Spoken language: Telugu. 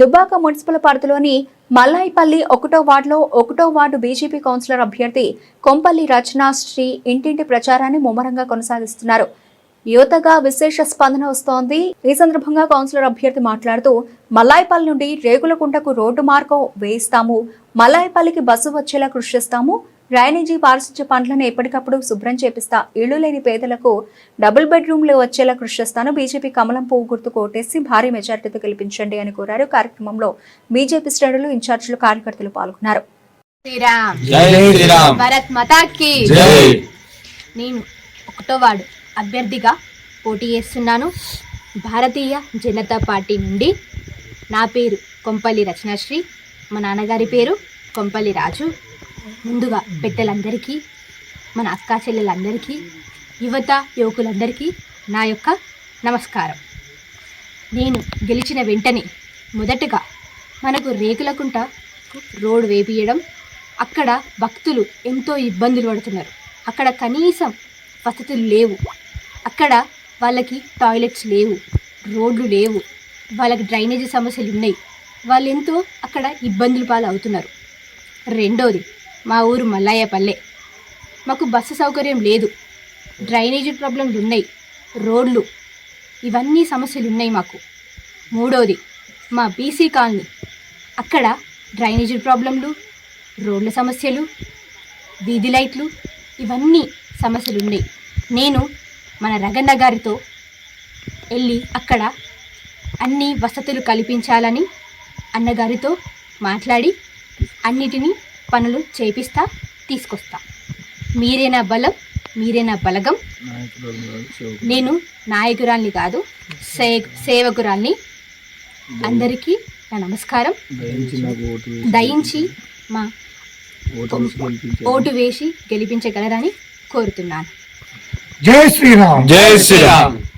దుబ్బాక మున్సిపల్ పరిధిలోని మల్లాయిపల్లి 1వ వార్డులో 1వ వార్డు బీజేపీ కౌన్సిలర్ అభ్యర్థి కొంపల్లి రచనాశ్రీ ఇంటింటి ప్రచారాన్ని ముమ్మరంగా కొనసాగిస్తున్నారు. యువతగా విశేష స్పందన వస్తోంది. ఈ సందర్భంగా కౌన్సిలర్ అభ్యర్థి మాట్లాడుతూ మల్లాయిపల్లి నుండి రేగులకుంటకు రోడ్డు మార్గం వేయిస్తాము, మల్లాయిపల్లికి బస్సు వచ్చేలా కృషి చేస్తాము, డ్రైనేజీ పారిశుధ్య పనులను ఎప్పటికప్పుడు శుభ్రం చేపిస్తా, ఇళ్లు లేని పేదలకు డబుల్ బెడ్రూమ్లు వచ్చేలా కృషి చేస్తాను, బీజేపీ కమలం పువ్వు గుర్తు కోటేసి భారీ మెజార్టీతో గెలిపించండి అని కోరారు. కార్యక్రమంలో బీజేపీ శ్రేణులు, ఇన్ఛార్జీలు, కార్యకర్తలు పాల్గొన్నారు. నేను 1వ వార్డు అభ్యర్థిగా పోటీ చేస్తున్నాను. భారతీయ జనతా పార్టీ నుండి. నా పేరు కొంపల్లి రచనాశ్రీ, మా నాన్నగారి పేరు కొంపల్లి రాజు. ముందుగా పెద్దలందరికీ, మన అక్కా చెల్లెలందరికీ, యువత యువకులందరికీ నా యొక్క నమస్కారం. నేను గెలిచిన వెంటనే మొదటగా మనకు రేకులకుంట రోడ్ వేపియడం. అక్కడ భక్తులు ఎంతో ఇబ్బందులు పడుతున్నారు. అక్కడ కనీసం వసతులు లేవు. అక్కడ వాళ్ళకి టాయిలెట్స్ లేవు, రోడ్లు లేవు, వాళ్ళకి డ్రైనేజీ సమస్యలు ఉన్నాయి. వాళ్ళు ఎంతో అక్కడ ఇబ్బందులు పాలు అవుతున్నారు. రెండోది, మా ఊరు మల్లాయపల్లె. మాకు బస్సు సౌకర్యం లేదు, డ్రైనేజీ ప్రాబ్లంలు ఉన్నాయి, రోడ్లు, ఇవన్నీ సమస్యలు ఉన్నాయి మాకు. మూడోది, మా బీసీ కాలనీ. అక్కడ డ్రైనేజీ ప్రాబ్లంలు, రోడ్ల సమస్యలు, వీధి లైట్లు, ఇవన్నీ సమస్యలు ఉన్నాయి. నేను మన రగన్న గారితో వెళ్ళి అక్కడ అన్ని వసతులు కల్పించాలని అన్నగారితో మాట్లాడి అన్నిటినీ పనులు చేపిస్తా, తీసుకొస్తా. మీరే నా బలం, మీరే నా బలగం. నేను నాయకురాల్ని కాదు, సేవకురాల్ని. అందరికీ నా నమస్కారం. దయించి మా ఓటు వేసి గెలిపించగలరని కోరుతున్నాను. జై శ్రీరామ్. జై శ్రీరామ్.